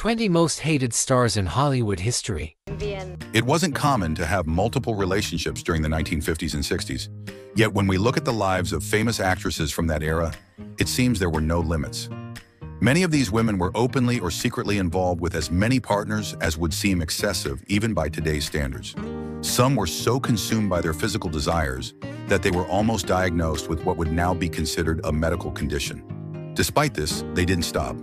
20 most hated stars in Hollywood history. It wasn't common to have multiple relationships during the 1950s and 60s. Yet when we look at the lives of famous actresses from that era, it seems there were no limits. Many of these women were openly or secretly involved with as many partners as would seem excessive even by today's standards. Some were so consumed by their physical desires that they were almost diagnosed with what would now be considered a medical condition. Despite this, they didn't stop.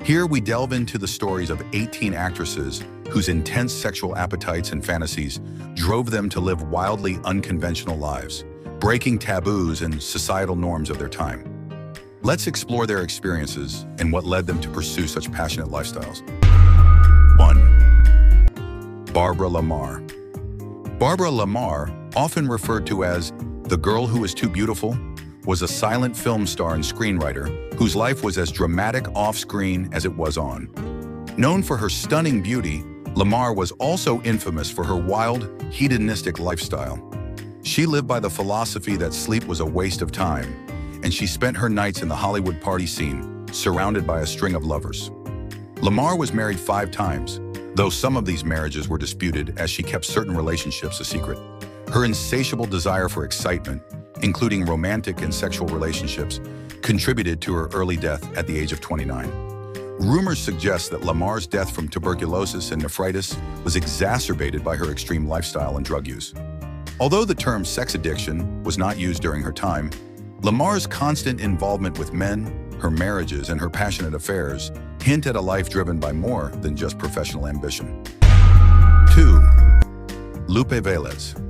Here we delve into the stories of 18 actresses whose intense sexual appetites and fantasies drove them to live wildly unconventional lives, breaking taboos and societal norms of their time. Let's explore their experiences and what led them to pursue such passionate lifestyles. 1. Barbara Lamar. Barbara Lamar, often referred to as the girl who is too beautiful, was a silent film star and screenwriter whose life was as dramatic off-screen as it was on. Known for her stunning beauty, Lamar was also infamous for her wild, hedonistic lifestyle. She lived by the philosophy that sleep was a waste of time, and she spent her nights in the Hollywood party scene, surrounded by a string of lovers. Lamar was married 5 times, though some of these marriages were disputed as she kept certain relationships a secret. Her insatiable desire for excitement, including romantic and sexual relationships, contributed to her early death at the age of 29. Rumors suggest that Lamar's death from tuberculosis and nephritis was exacerbated by her extreme lifestyle and drug use. Although the term sex addiction was not used during her time, Lamar's constant involvement with men, her marriages, and her passionate affairs hint at a life driven by more than just professional ambition. 2. Lupe Velez.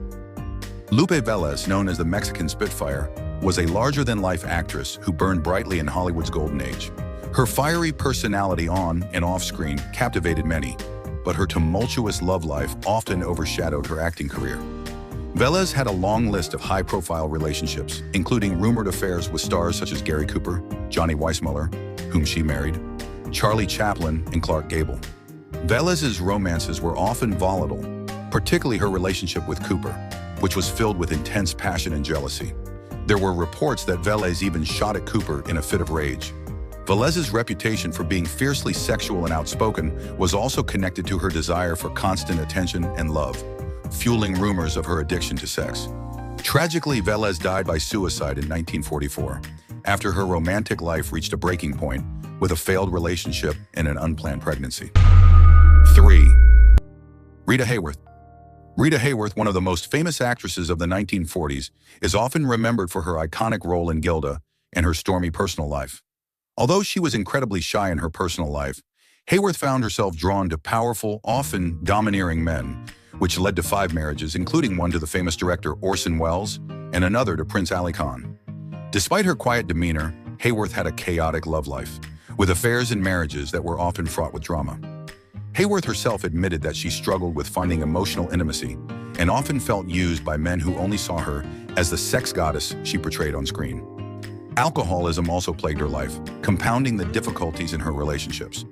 Lupe Velez, known as the Mexican Spitfire, was a larger-than-life actress who burned brightly in Hollywood's golden age. Her fiery personality on and off-screen captivated many, but her tumultuous love life often overshadowed her acting career. Velez had a long list of high-profile relationships, including rumored affairs with stars such as Gary Cooper, Johnny Weissmuller, whom she married, Charlie Chaplin, and Clark Gable. Velez's romances were often volatile, particularly her relationship with Cooper, which was filled with intense passion and jealousy. There were reports that Velez even shot at Cooper in a fit of rage. Velez's reputation for being fiercely sexual and outspoken was also connected to her desire for constant attention and love, fueling rumors of her addiction to sex. Tragically, Velez died by suicide in 1944, after her romantic life reached a breaking point with a failed relationship and an unplanned pregnancy. 3. Rita Hayworth. Rita Hayworth, one of the most famous actresses of the 1940s, is often remembered for her iconic role in Gilda and her stormy personal life. Although she was incredibly shy in her personal life, Hayworth found herself drawn to powerful, often domineering men, which led to 5 marriages, including one to the famous director Orson Welles and another to Prince Ali Khan. Despite her quiet demeanor, Hayworth had a chaotic love life, with affairs and marriages that were often fraught with drama. Hayworth herself admitted that she struggled with finding emotional intimacy and often felt used by men who only saw her as the sex goddess she portrayed on screen. Alcoholism also plagued her life, compounding the difficulties in her relationships.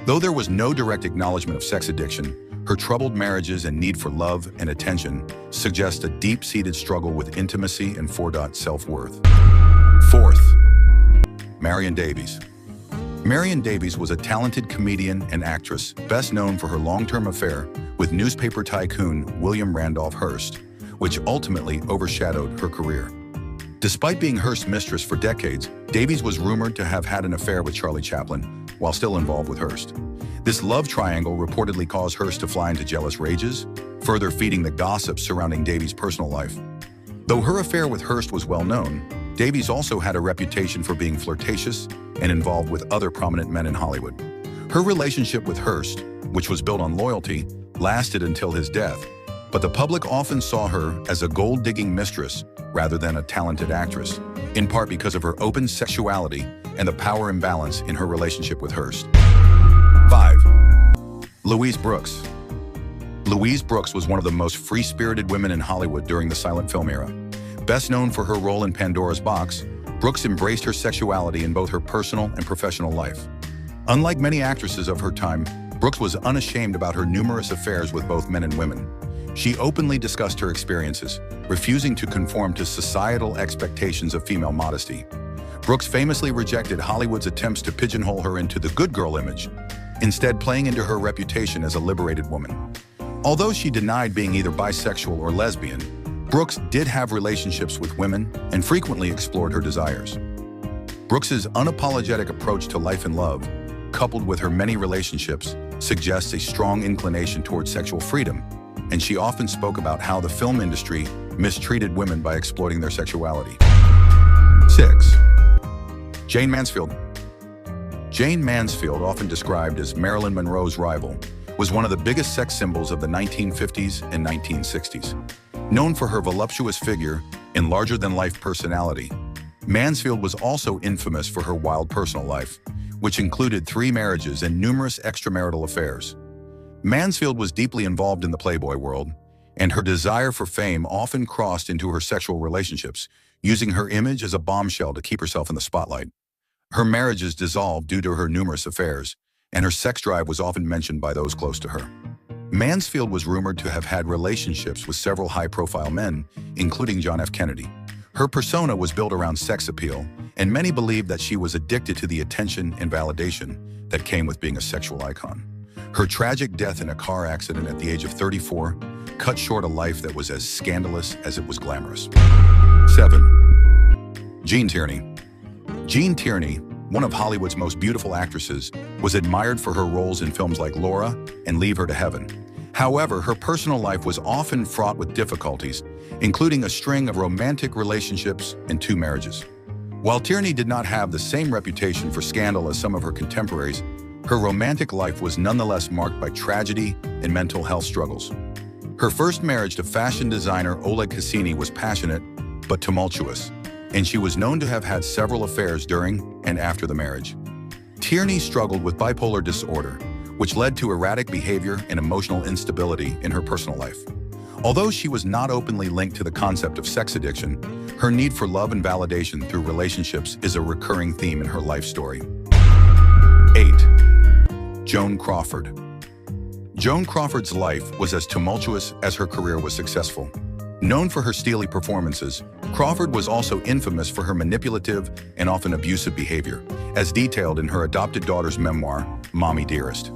Though there was no direct acknowledgement of sex addiction, her troubled marriages and need for love and attention suggest a deep-seated struggle with intimacy and self-worth. 4th. Marion Davies. Marion Davies was a talented comedian and actress, best known for her long-term affair with newspaper tycoon William Randolph Hearst, which ultimately overshadowed her career. Despite being Hearst's mistress for decades, Davies was rumored to have had an affair with Charlie Chaplin while still involved with Hearst. This love triangle reportedly caused Hearst to fly into jealous rages, further feeding the gossip surrounding Davies' personal life. Though her affair with Hearst was well known, Davies also had a reputation for being flirtatious and involved with other prominent men in Hollywood. Her relationship with Hearst, which was built on loyalty, lasted until his death, but the public often saw her as a gold-digging mistress rather than a talented actress, in part because of her open sexuality and the power imbalance in her relationship with Hearst. 5. Louise Brooks. Louise Brooks was one of the most free-spirited women in Hollywood during the silent film era. Best known for her role in Pandora's Box, Brooks embraced her sexuality in both her personal and professional life. Unlike many actresses of her time, Brooks was unashamed about her numerous affairs with both men and women. She openly discussed her experiences, refusing to conform to societal expectations of female modesty. Brooks famously rejected Hollywood's attempts to pigeonhole her into the good girl image, instead playing into her reputation as a liberated woman. Although she denied being either bisexual or lesbian, Brooks did have relationships with women and frequently explored her desires. Brooks's unapologetic approach to life and love, coupled with her many relationships, suggests a strong inclination towards sexual freedom, and she often spoke about how the film industry mistreated women by exploiting their sexuality. 6. Jayne Mansfield. Jayne Mansfield, often described as Marilyn Monroe's rival, was one of the biggest sex symbols of the 1950s and 1960s. Known for her voluptuous figure and larger-than-life personality, Mansfield was also infamous for her wild personal life, which included 3 marriages and numerous extramarital affairs. Mansfield was deeply involved in the Playboy world, and her desire for fame often crossed into her sexual relationships, using her image as a bombshell to keep herself in the spotlight. Her marriages dissolved due to her numerous affairs, and her sex drive was often mentioned by those close to her. Mansfield was rumored to have had relationships with several high-profile men, including John F. Kennedy. Her persona was built around sex appeal, and many believed that she was addicted to the attention and validation that came with being a sexual icon. Her tragic death in a car accident at the age of 34 cut short a life that was as scandalous as it was glamorous. 7. Gene Tierney. Gene Tierney, one of Hollywood's most beautiful actresses, was admired for her roles in films like Laura and Leave Her to Heaven. However, her personal life was often fraught with difficulties, including a string of romantic relationships and 2 marriages. While Tierney did not have the same reputation for scandal as some of her contemporaries, her romantic life was nonetheless marked by tragedy and mental health struggles. Her first marriage to fashion designer Oleg Cassini was passionate but tumultuous, and she was known to have had several affairs during and after the marriage. Tierney struggled with bipolar disorder, which led to erratic behavior and emotional instability in her personal life. Although she was not openly linked to the concept of sex addiction, her need for love and validation through relationships is a recurring theme in her life story. 8. Joan Crawford. Joan Crawford's life was as tumultuous as her career was successful. Known for her steely performances, Crawford was also infamous for her manipulative and often abusive behavior, as detailed in her adopted daughter's memoir, Mommy Dearest.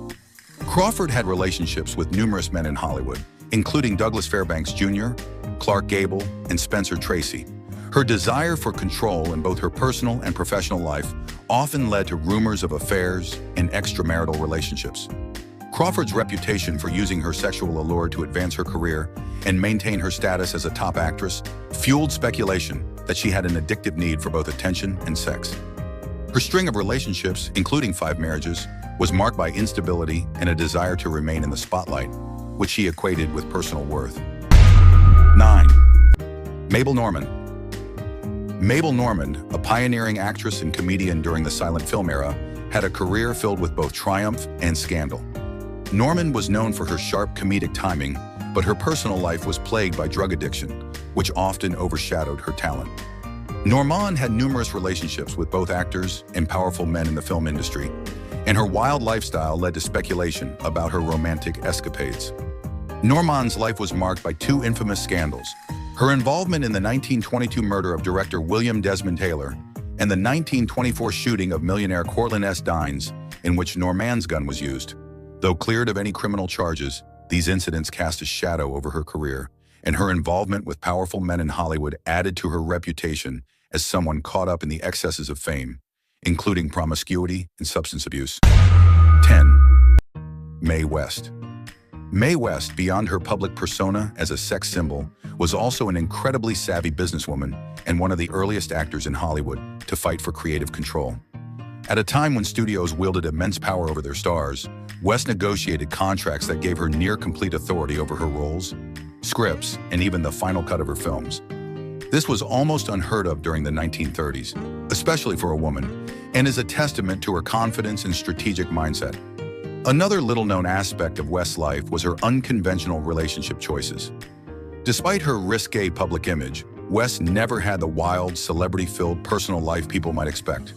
Crawford had relationships with numerous men in Hollywood, including Douglas Fairbanks Jr., Clark Gable, and Spencer Tracy. Her desire for control in both her personal and professional life often led to rumors of affairs and extramarital relationships. Crawford's reputation for using her sexual allure to advance her career and maintain her status as a top actress fueled speculation that she had an addictive need for both attention and sex. Her string of relationships, including 5 marriages, was marked by instability and a desire to remain in the spotlight, which she equated with personal worth. 9. Mabel Normand. Mabel Normand, a pioneering actress and comedian during the silent film era, had a career filled with both triumph and scandal. Normand was known for her sharp comedic timing, but her personal life was plagued by drug addiction, which often overshadowed her talent. Normand had numerous relationships with both actors and powerful men in the film industry, and her wild lifestyle led to speculation about her romantic escapades. Normand's life was marked by 2 infamous scandals: her involvement in the 1922 murder of director William Desmond Taylor and the 1924 shooting of millionaire Cortlandt S. Dines, in which Normand's gun was used. Though cleared of any criminal charges, these incidents cast a shadow over her career, and her involvement with powerful men in Hollywood added to her reputation as someone caught up in the excesses of fame, including promiscuity and substance abuse. 10. Mae West. Mae West, beyond her public persona as a sex symbol, was also an incredibly savvy businesswoman and one of the earliest actors in Hollywood to fight for creative control. At a time when studios wielded immense power over their stars, West negotiated contracts that gave her near-complete authority over her roles, scripts, and even the final cut of her films. This was almost unheard of during the 1930s, especially for a woman, and is a testament to her confidence and strategic mindset. Another little-known aspect of West's life was her unconventional relationship choices. Despite her risque public image, West never had the wild, celebrity-filled personal life people might expect.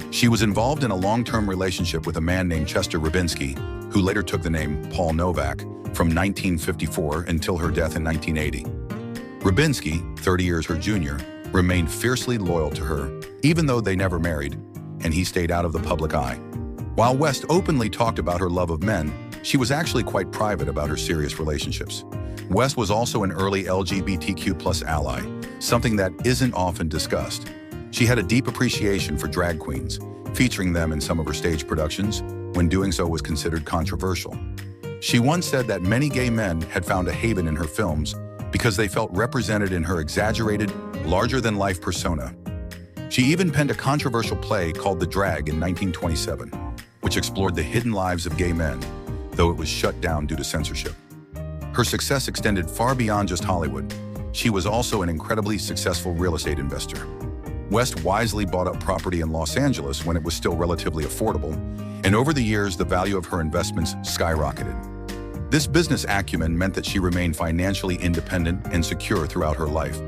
She was involved in a long-term relationship with a man named Chester Rubinski, who later took the name Paul Novak, from 1954 until her death in 1980. Rubinski, 30 years her junior, remained fiercely loyal to her, even though they never married, and he stayed out of the public eye. While West openly talked about her love of men, she was actually quite private about her serious relationships. West was also an early LGBTQ+ ally, something that isn't often discussed. She had a deep appreciation for drag queens, featuring them in some of her stage productions, when doing so was considered controversial. She once said that many gay men had found a haven in her films because they felt represented in her exaggerated, larger-than-life persona. She even penned a controversial play called The Drag in 1927, which explored the hidden lives of gay men, though it was shut down due to censorship. Her success extended far beyond just Hollywood. She was also an incredibly successful real estate investor. West wisely bought up property in Los Angeles when it was still relatively affordable, and over the years, the value of her investments skyrocketed. This business acumen meant that she remained financially independent and secure throughout her life,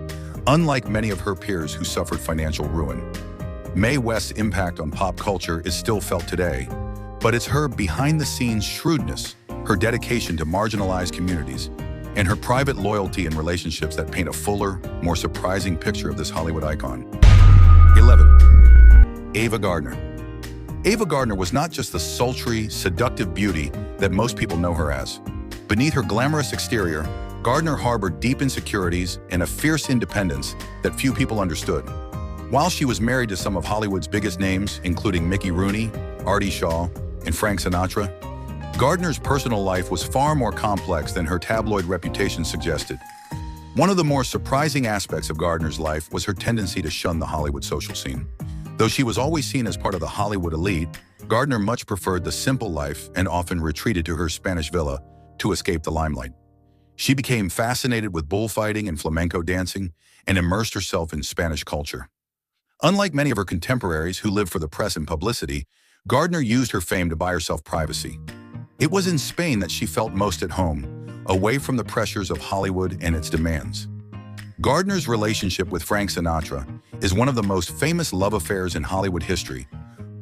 unlike many of her peers who suffered financial ruin. Mae West's impact on pop culture is still felt today, but it's her behind-the-scenes shrewdness, her dedication to marginalized communities, and her private loyalty and relationships that paint a fuller, more surprising picture of this Hollywood icon. 11. Ava Gardner. Ava Gardner was not just the sultry, seductive beauty that most people know her as. Beneath her glamorous exterior, Gardner harbored deep insecurities and a fierce independence that few people understood. While she was married to some of Hollywood's biggest names, including Mickey Rooney, Artie Shaw, and Frank Sinatra, Gardner's personal life was far more complex than her tabloid reputation suggested. One of the more surprising aspects of Gardner's life was her tendency to shun the Hollywood social scene. Though she was always seen as part of the Hollywood elite, Gardner much preferred the simple life and often retreated to her Spanish villa to escape the limelight. She became fascinated with bullfighting and flamenco dancing and immersed herself in Spanish culture. Unlike many of her contemporaries who lived for the press and publicity, Gardner used her fame to buy herself privacy. It was in Spain that she felt most at home, away from the pressures of Hollywood and its demands. Gardner's relationship with Frank Sinatra is one of the most famous love affairs in Hollywood history,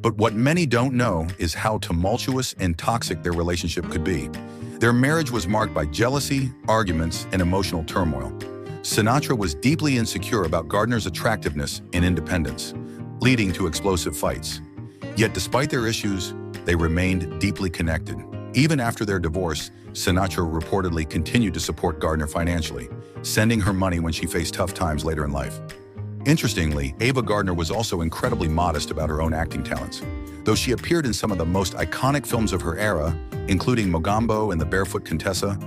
but what many don't know is how tumultuous and toxic their relationship could be. Their marriage was marked by jealousy, arguments, and emotional turmoil. Sinatra was deeply insecure about Gardner's attractiveness and independence, leading to explosive fights. Yet despite their issues, they remained deeply connected. Even after their divorce, Sinatra reportedly continued to support Gardner financially, sending her money when she faced tough times later in life. Interestingly, Ava Gardner was also incredibly modest about her own acting talents. Though she appeared in some of the most iconic films of her era, including Mogambo and The Barefoot Contessa,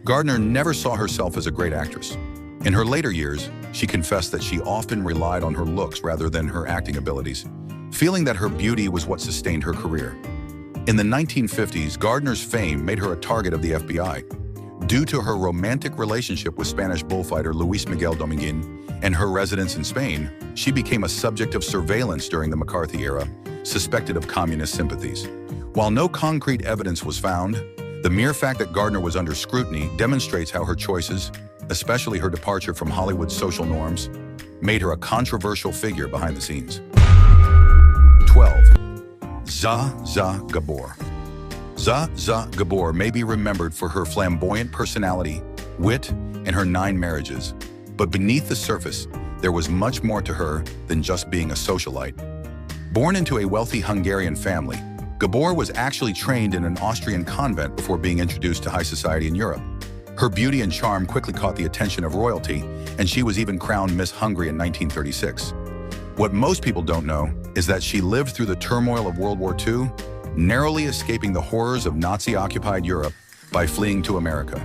Gardner never saw herself as a great actress. In her later years, she confessed that she often relied on her looks rather than her acting abilities, feeling that her beauty was what sustained her career. In the 1950s, Gardner's fame made her a target of the FBI. Due to her romantic relationship with Spanish bullfighter Luis Miguel Dominguin and her residence in Spain, she became a subject of surveillance during the McCarthy era, suspected of communist sympathies. While no concrete evidence was found, the mere fact that Gardner was under scrutiny demonstrates how her choices, especially her departure from Hollywood's social norms, made her a controversial figure behind the scenes. 12. Zsa Zsa Gabor. Zsa Zsa Gabor may be remembered for her flamboyant personality, wit, and her 9 marriages. But beneath the surface, there was much more to her than just being a socialite. Born into a wealthy Hungarian family, Gabor was actually trained in an Austrian convent before being introduced to high society in Europe. Her beauty and charm quickly caught the attention of royalty, and she was even crowned Miss Hungary in 1936. What most people don't know is that she lived through the turmoil of World War II, narrowly escaping the horrors of Nazi-occupied Europe by fleeing to America.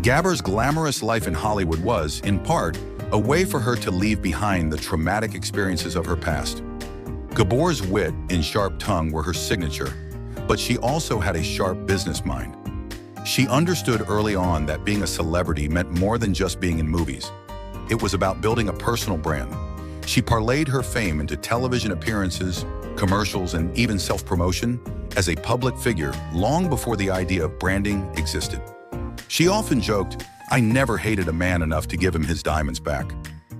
Gabor's glamorous life in Hollywood was, in part, a way for her to leave behind the traumatic experiences of her past. Gabor's wit and sharp tongue were her signature, but she also had a sharp business mind. She understood early on that being a celebrity meant more than just being in movies. It was about building a personal brand. She parlayed her fame into television appearances, commercials, and even self-promotion as a public figure long before the idea of branding existed. She often joked, "I never hated a man enough to give him his diamonds back."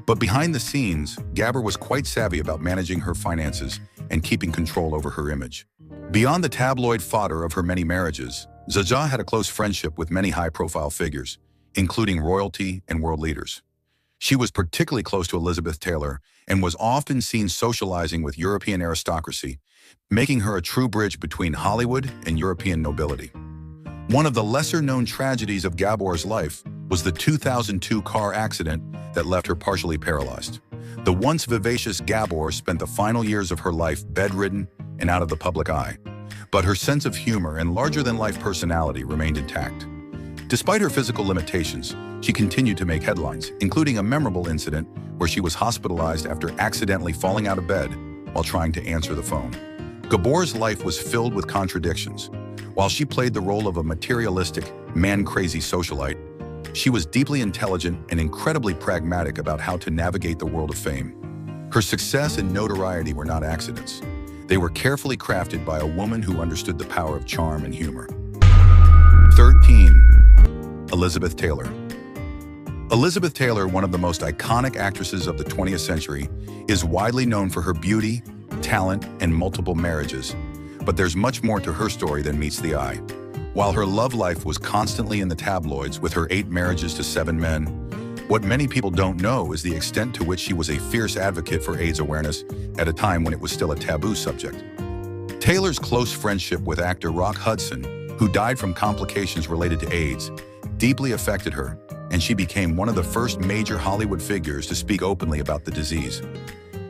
But behind the scenes, Gabor was quite savvy about managing her finances and keeping control over her image. Beyond the tabloid fodder of her many marriages, Zsa Zsa had a close friendship with many high-profile figures, including royalty and world leaders. She was particularly close to Elizabeth Taylor and was often seen socializing with European aristocracy, making her a true bridge between Hollywood and European nobility. One of the lesser-known tragedies of Gabor's life was the 2002 car accident that left her partially paralyzed. The once vivacious Gabor spent the final years of her life bedridden and out of the public eye, but her sense of humor and larger-than-life personality remained intact. Despite her physical limitations, she continued to make headlines, including a memorable incident where she was hospitalized after accidentally falling out of bed while trying to answer the phone. Gabor's life was filled with contradictions. While she played the role of a materialistic, man-crazy socialite, she was deeply intelligent and incredibly pragmatic about how to navigate the world of fame. Her success and notoriety were not accidents. They were carefully crafted by a woman who understood the power of charm and humor. 13. Elizabeth Taylor. Elizabeth Taylor, one of the most iconic actresses of the 20th century, is widely known for her beauty, talent, and multiple marriages. But there's much more to her story than meets the eye. While her love life was constantly in the tabloids with her 8 marriages to 7 men, what many people don't know is the extent to which she was a fierce advocate for AIDS awareness at a time when it was still a taboo subject. Taylor's close friendship with actor Rock Hudson, who died from complications related to AIDS, deeply affected her, and she became one of the first major Hollywood figures to speak openly about the disease.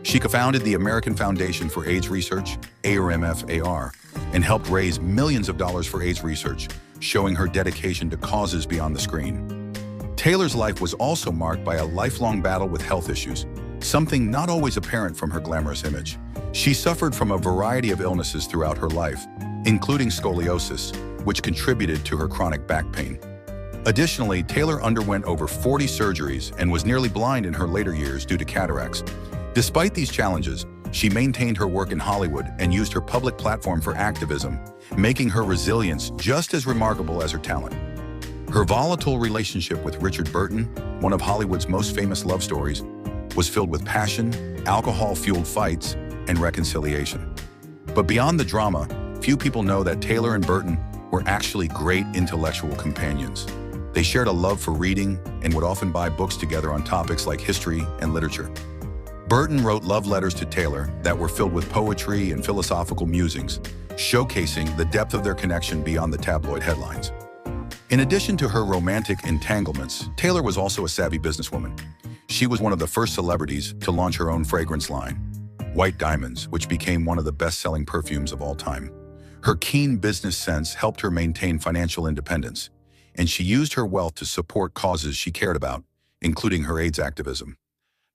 She co-founded the American Foundation for AIDS Research, ARMFAR, and helped raise millions of dollars for AIDS research, showing her dedication to causes beyond the screen. Taylor's life was also marked by a lifelong battle with health issues, something not always apparent from her glamorous image. She suffered from a variety of illnesses throughout her life, including scoliosis, which contributed to her chronic back pain. Additionally, Taylor underwent over 40 surgeries and was nearly blind in her later years due to cataracts. Despite these challenges, she maintained her work in Hollywood and used her public platform for activism, making her resilience just as remarkable as her talent. Her volatile relationship with Richard Burton, one of Hollywood's most famous love stories, was filled with passion, alcohol-fueled fights, and reconciliation. But beyond the drama, few people know that Taylor and Burton were actually great intellectual companions. They shared a love for reading and would often buy books together on topics like history and literature. Burton wrote love letters to Taylor that were filled with poetry and philosophical musings, showcasing the depth of their connection beyond the tabloid headlines. In addition to her romantic entanglements, Taylor was also a savvy businesswoman. She was one of the first celebrities to launch her own fragrance line, White Diamonds, which became one of the best-selling perfumes of all time. Her keen business sense helped her maintain financial independence, and she used her wealth to support causes she cared about, including her AIDS activism.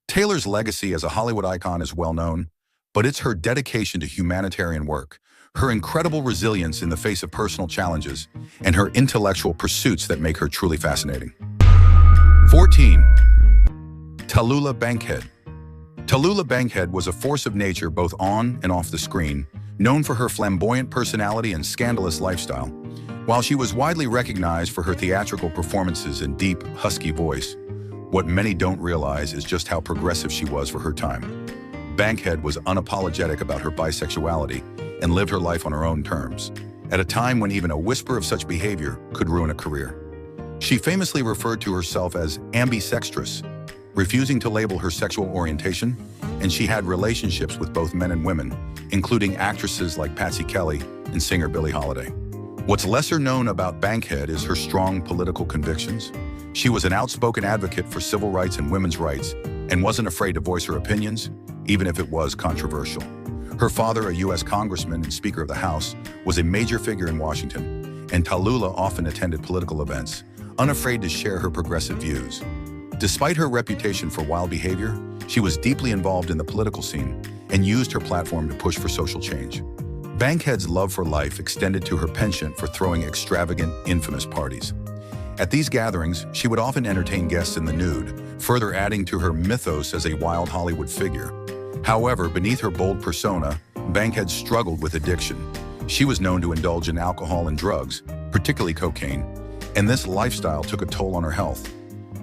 Taylor's legacy as a Hollywood icon is well known, but it's her dedication to humanitarian work, her incredible resilience in the face of personal challenges, and her intellectual pursuits that make her truly fascinating. 14. Tallulah Bankhead. Tallulah Bankhead was a force of nature both on and off the screen, known for her flamboyant personality and scandalous lifestyle. While she was widely recognized for her theatrical performances and deep, husky voice, what many don't realize is just how progressive she was for her time. Bankhead was unapologetic about her bisexuality and lived her life on her own terms, at a time when even a whisper of such behavior could ruin a career. She famously referred to herself as ambisextrous, refusing to label her sexual orientation, and she had relationships with both men and women, including actresses like Patsy Kelly and singer Billie Holiday. What's lesser known about Bankhead is her strong political convictions. She was an outspoken advocate for civil rights and women's rights and wasn't afraid to voice her opinions, even if it was controversial. Her father, a U.S. congressman and Speaker of the House, was a major figure in Washington, and Tallulah often attended political events, unafraid to share her progressive views. Despite her reputation for wild behavior, she was deeply involved in the political scene and used her platform to push for social change. Bankhead's love for life extended to her penchant for throwing extravagant, infamous parties. At these gatherings, she would often entertain guests in the nude, further adding to her mythos as a wild Hollywood figure. However, beneath her bold persona, Bankhead struggled with addiction. She was known to indulge in alcohol and drugs, particularly cocaine, and this lifestyle took a toll on her health.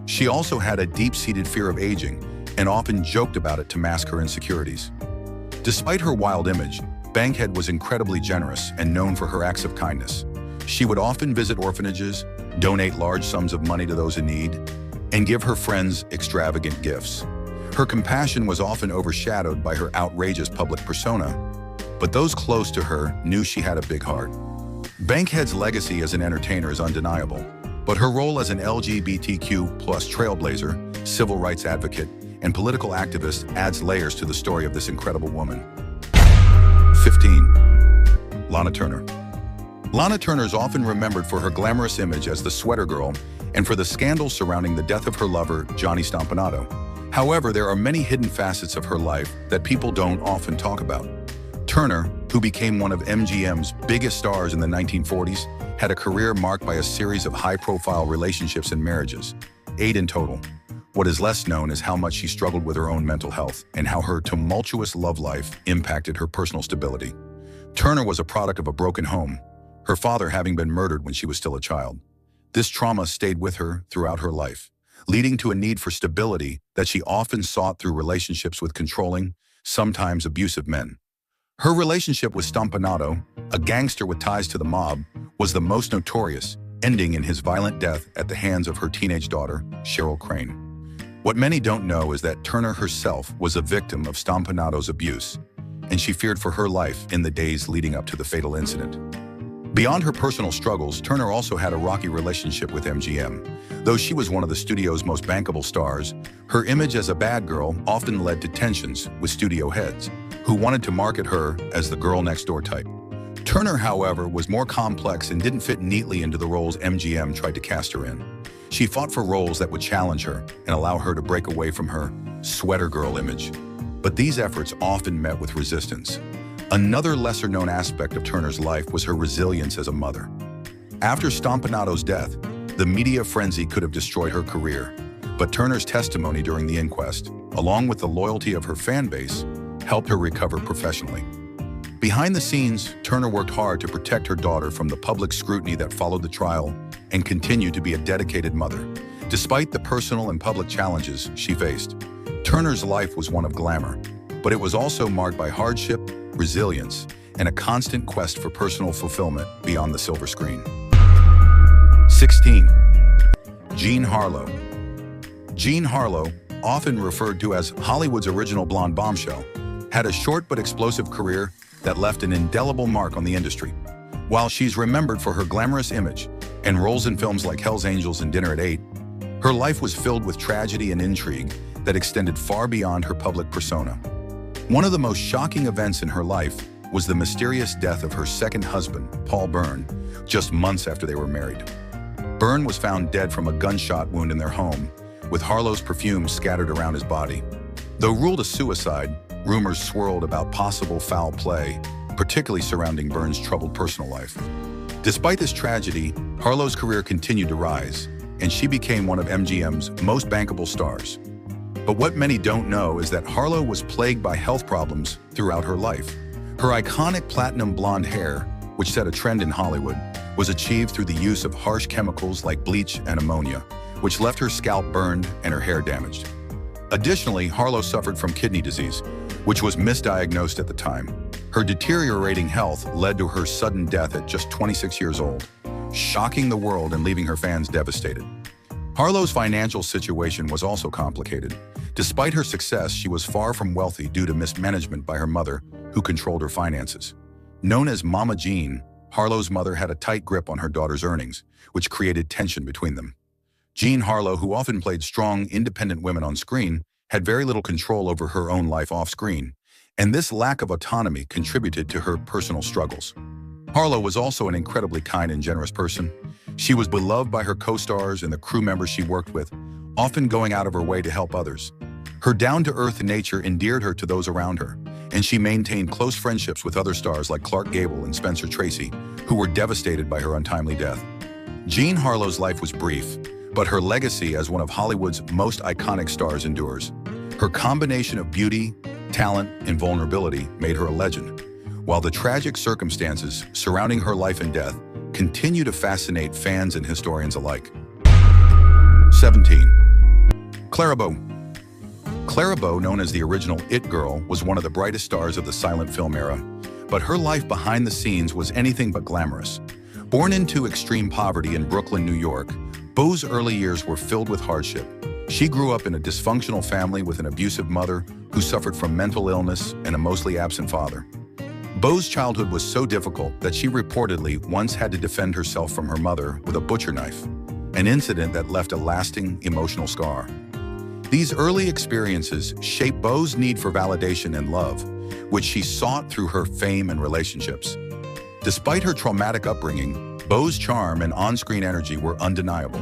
She also had a deep-seated fear of aging and often joked about it to mask her insecurities. Despite her wild image, Bankhead was incredibly generous and known for her acts of kindness. She would often visit orphanages, donate large sums of money to those in need, and give her friends extravagant gifts. Her compassion was often overshadowed by her outrageous public persona, but those close to her knew she had a big heart. Bankhead's legacy as an entertainer is undeniable, but her role as an LGBTQ+ trailblazer, civil rights advocate, and political activist adds layers to the story of this incredible woman. 15. Lana Turner. Lana Turner is often remembered for her glamorous image as the sweater girl and for the scandals surrounding the death of her lover, Johnny Stompanato. However, there are many hidden facets of her life that people don't often talk about. Turner, who became one of MGM's biggest stars in the 1940s, had a career marked by a series of high-profile relationships and marriages, 8 in total. What is less known is how much she struggled with her own mental health and how her tumultuous love life impacted her personal stability. Turner was a product of a broken home, her father having been murdered when she was still a child. This trauma stayed with her throughout her life, leading to a need for stability that she often sought through relationships with controlling, sometimes abusive men. Her relationship with Stompanato, a gangster with ties to the mob, was the most notorious, ending in his violent death at the hands of her teenage daughter, Cheryl Crane. What many don't know is that Turner herself was a victim of Stompanato's abuse, and she feared for her life in the days leading up to the fatal incident. Beyond her personal struggles, Turner also had a rocky relationship with MGM. Though she was one of the studio's most bankable stars, her image as a bad girl often led to tensions with studio heads, who wanted to market her as the girl-next-door type. Turner, however, was more complex and didn't fit neatly into the roles MGM tried to cast her in. She fought for roles that would challenge her and allow her to break away from her sweater girl image. But these efforts often met with resistance. Another lesser-known aspect of Turner's life was her resilience as a mother. After Stompanato's death, the media frenzy could have destroyed her career, but Turner's testimony during the inquest, along with the loyalty of her fan base, helped her recover professionally. Behind the scenes, Turner worked hard to protect her daughter from the public scrutiny that followed the trial and continued to be a dedicated mother. Despite the personal and public challenges she faced, Turner's life was one of glamour, but it was also marked by hardship, resilience, and a constant quest for personal fulfillment beyond the silver screen. 16. Jean Harlow. Jean Harlow, often referred to as Hollywood's original blonde bombshell, had a short but explosive career that left an indelible mark on the industry. While she's remembered for her glamorous image and roles in films like Hell's Angels and Dinner at 8, her life was filled with tragedy and intrigue that extended far beyond her public persona. One of the most shocking events in her life was the mysterious death of her second husband, Paul Byrne, just months after they were married. Byrne was found dead from a gunshot wound in their home, with Harlow's perfume scattered around his body. Though ruled a suicide, rumors swirled about possible foul play, particularly surrounding Byrne's troubled personal life. Despite this tragedy, Harlow's career continued to rise, and she became one of MGM's most bankable stars. But what many don't know is that Harlow was plagued by health problems throughout her life. Her iconic platinum blonde hair, which set a trend in Hollywood, was achieved through the use of harsh chemicals like bleach and ammonia, which left her scalp burned and her hair damaged. Additionally, Harlow suffered from kidney disease, which was misdiagnosed at the time. Her deteriorating health led to her sudden death at just 26 years old, shocking the world and leaving her fans devastated. Harlow's financial situation was also complicated. Despite her success, she was far from wealthy due to mismanagement by her mother, who controlled her finances. Known as Mama Jean, Harlow's mother had a tight grip on her daughter's earnings, which created tension between them. Jean Harlow, who often played strong, independent women on screen, had very little control over her own life off-screen, and this lack of autonomy contributed to her personal struggles. Harlow was also an incredibly kind and generous person. She was beloved by her co-stars and the crew members she worked with, often going out of her way to help others. Her down-to-earth nature endeared her to those around her, and she maintained close friendships with other stars like Clark Gable and Spencer Tracy, who were devastated by her untimely death. Jean Harlow's life was brief, but her legacy as one of Hollywood's most iconic stars endures. Her combination of beauty, talent, and vulnerability made her a legend, while the tragic circumstances surrounding her life and death continue to fascinate fans and historians alike. 17. Clara Bow. Clara Bow, known as the original It Girl, was one of the brightest stars of the silent film era, but her life behind the scenes was anything but glamorous. Born into extreme poverty in Brooklyn, New York, Bow's early years were filled with hardship. She grew up in a dysfunctional family with an abusive mother who suffered from mental illness and a mostly absent father. Beau's childhood was so difficult that she reportedly once had to defend herself from her mother with a butcher knife, an incident that left a lasting emotional scar. These early experiences shaped Beau's need for validation and love, which she sought through her fame and relationships. Despite her traumatic upbringing, Beau's charm and on-screen energy were undeniable.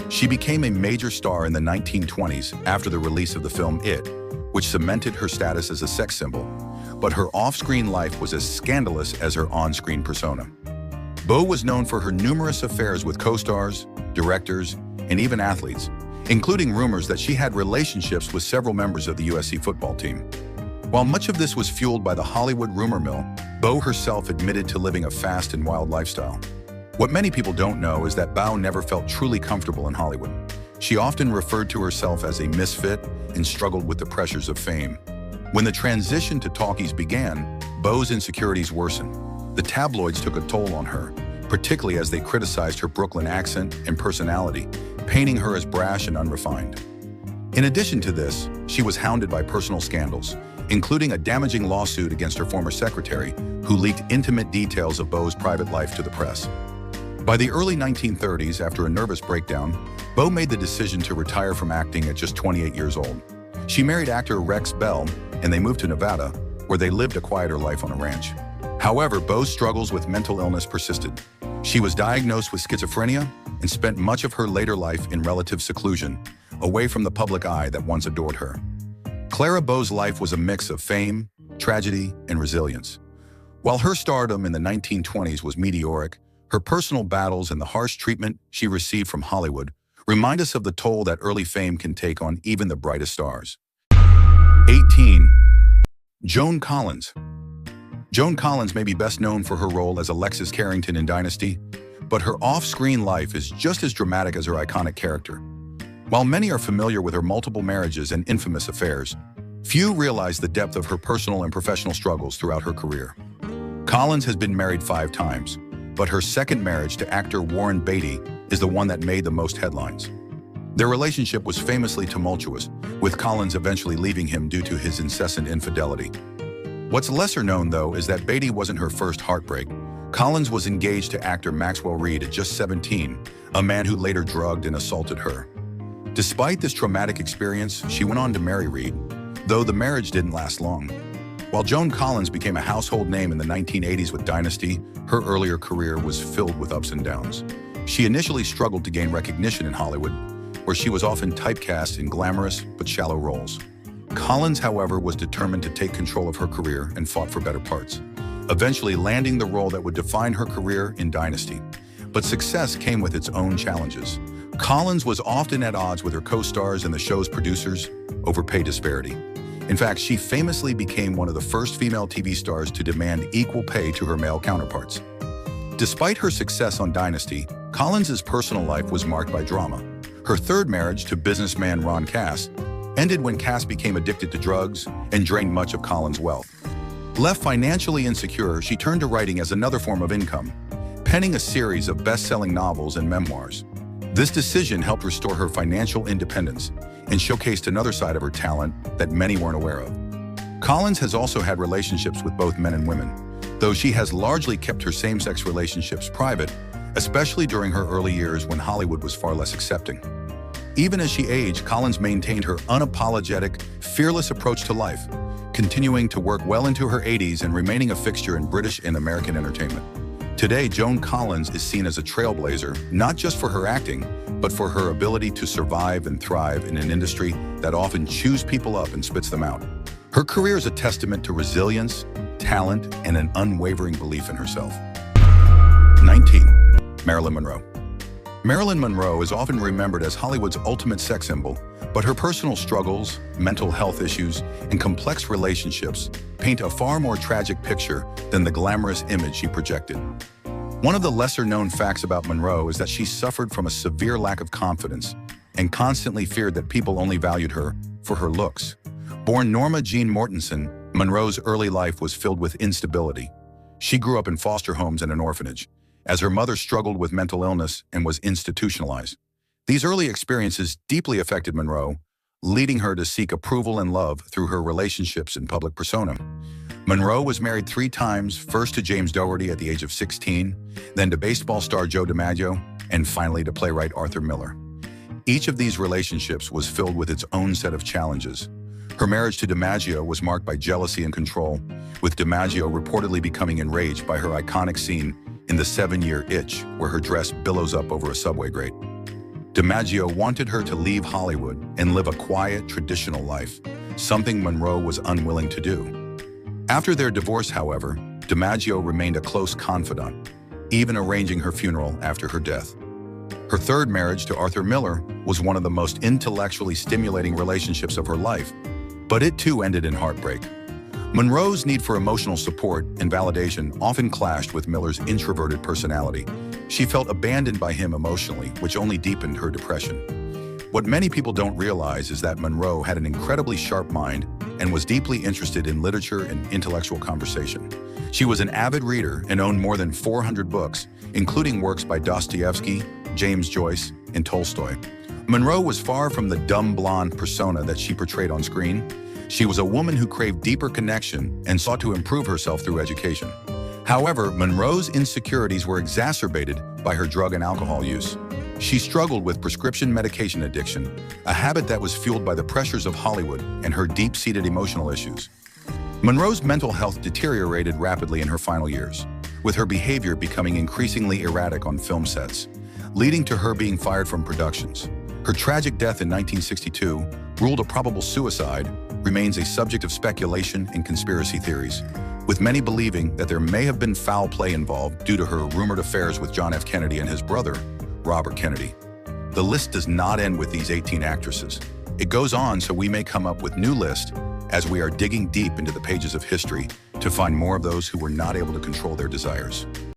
She became a major star in the 1920s after the release of the film It, which cemented her status as a sex symbol, but her off-screen life was as scandalous as her on-screen persona. Beau was known for her numerous affairs with co-stars, directors, and even athletes, including rumors that she had relationships with several members of the USC football team. While much of this was fueled by the Hollywood rumor mill, Beau herself admitted to living a fast and wild lifestyle. What many people don't know is that Beau never felt truly comfortable in Hollywood. She often referred to herself as a misfit and struggled with the pressures of fame. When the transition to talkies began, Beau's insecurities worsened. The tabloids took a toll on her, particularly as they criticized her Brooklyn accent and personality, painting her as brash and unrefined. In addition to this, she was hounded by personal scandals, including a damaging lawsuit against her former secretary, who leaked intimate details of Beau's private life to the press. By the early 1930s, after a nervous breakdown, Beau made the decision to retire from acting at just 28 years old. She married actor Rex Bell, and they moved to Nevada, where they lived a quieter life on a ranch. However, Beau's struggles with mental illness persisted. She was diagnosed with schizophrenia and spent much of her later life in relative seclusion, away from the public eye that once adored her. Clara Beau's life was a mix of fame, tragedy, and resilience. While her stardom in the 1920s was meteoric, her personal battles and the harsh treatment she received from Hollywood remind us of the toll that early fame can take on even the brightest stars. 18. Joan Collins. Joan Collins may be best known for her role as Alexis Carrington in Dynasty, but her off-screen life is just as dramatic as her iconic character. While many are familiar with her multiple marriages and infamous affairs, few realize the depth of her personal and professional struggles throughout her career. Collins has been married 5 times, but her second marriage to actor Warren Beatty is the one that made the most headlines. Their relationship was famously tumultuous, with Collins eventually leaving him due to his incessant infidelity. What's lesser known, though, is that Beatty wasn't her first heartbreak. Collins was engaged to actor Maxwell Reed at just 17, a man who later drugged and assaulted her. Despite this traumatic experience, she went on to marry Reed, though the marriage didn't last long. While Joan Collins became a household name in the 1980s with Dynasty, her earlier career was filled with ups and downs. She initially struggled to gain recognition in Hollywood, where she was often typecast in glamorous but shallow roles. Collins, however, was determined to take control of her career and fought for better parts, eventually landing the role that would define her career in Dynasty. But success came with its own challenges. Collins was often at odds with her co-stars and the show's producers over pay disparity. In fact, she famously became one of the first female TV stars to demand equal pay to her male counterparts. Despite her success on Dynasty, Collins' personal life was marked by drama. Her third marriage to businessman Ron Cass ended when Cass became addicted to drugs and drained much of Collins' wealth. Left financially insecure, she turned to writing as another form of income, penning a series of best-selling novels and memoirs. This decision helped restore her financial independence and showcased another side of her talent that many weren't aware of. Collins has also had relationships with both men and women, though she has largely kept her same-sex relationships private, especially during her early years when Hollywood was far less accepting. Even as she aged, Collins maintained her unapologetic, fearless approach to life, continuing to work well into her 80s and remaining a fixture in British and American entertainment. Today, Joan Collins is seen as a trailblazer, not just for her acting, but for her ability to survive and thrive in an industry that often chews people up and spits them out. Her career is a testament to resilience, talent, and an unwavering belief in herself. 19. Marilyn Monroe. Marilyn Monroe is often remembered as Hollywood's ultimate sex symbol, but her personal struggles, mental health issues, and complex relationships paint a far more tragic picture than the glamorous image she projected. One of the lesser-known facts about Monroe is that she suffered from a severe lack of confidence and constantly feared that people only valued her for her looks. Born Norma Jean Mortensen, Monroe's early life was filled with instability. She grew up in foster homes and an orphanage, as her mother struggled with mental illness and was institutionalized. These early experiences deeply affected Monroe, leading her to seek approval and love through her relationships and public persona. Monroe was married 3 times, first to James Dougherty at the age of 16, then to baseball star Joe DiMaggio, and finally to playwright Arthur Miller. Each of these relationships was filled with its own set of challenges. Her marriage to DiMaggio was marked by jealousy and control, with DiMaggio reportedly becoming enraged by her iconic scene in The 7-Year Itch, where her dress billows up over a subway grate. DiMaggio wanted her to leave Hollywood and live a quiet, traditional life, something Monroe was unwilling to do. After their divorce, however, DiMaggio remained a close confidant, even arranging her funeral after her death. Her third marriage to Arthur Miller was one of the most intellectually stimulating relationships of her life, but it too ended in heartbreak. Monroe's need for emotional support and validation often clashed with Miller's introverted personality. She felt abandoned by him emotionally, which only deepened her depression. What many people don't realize is that Monroe had an incredibly sharp mind and was deeply interested in literature and intellectual conversation. She was an avid reader and owned more than 400 books, including works by Dostoevsky, James Joyce, and Tolstoy. Monroe was far from the dumb blonde persona that she portrayed on screen. She was a woman who craved deeper connection and sought to improve herself through education. However, Monroe's insecurities were exacerbated by her drug and alcohol use. She struggled with prescription medication addiction, a habit that was fueled by the pressures of Hollywood and her deep-seated emotional issues. Monroe's mental health deteriorated rapidly in her final years, with her behavior becoming increasingly erratic on film sets, leading to her being fired from productions. Her tragic death in 1962, ruled a probable suicide, remains a subject of speculation and conspiracy theories, with many believing that there may have been foul play involved due to her rumored affairs with John F. Kennedy and his brother, Robert Kennedy. The list does not end with these 18 actresses. It goes on, so we may come up with new lists as we are digging deep into the pages of history to find more of those who were not able to control their desires.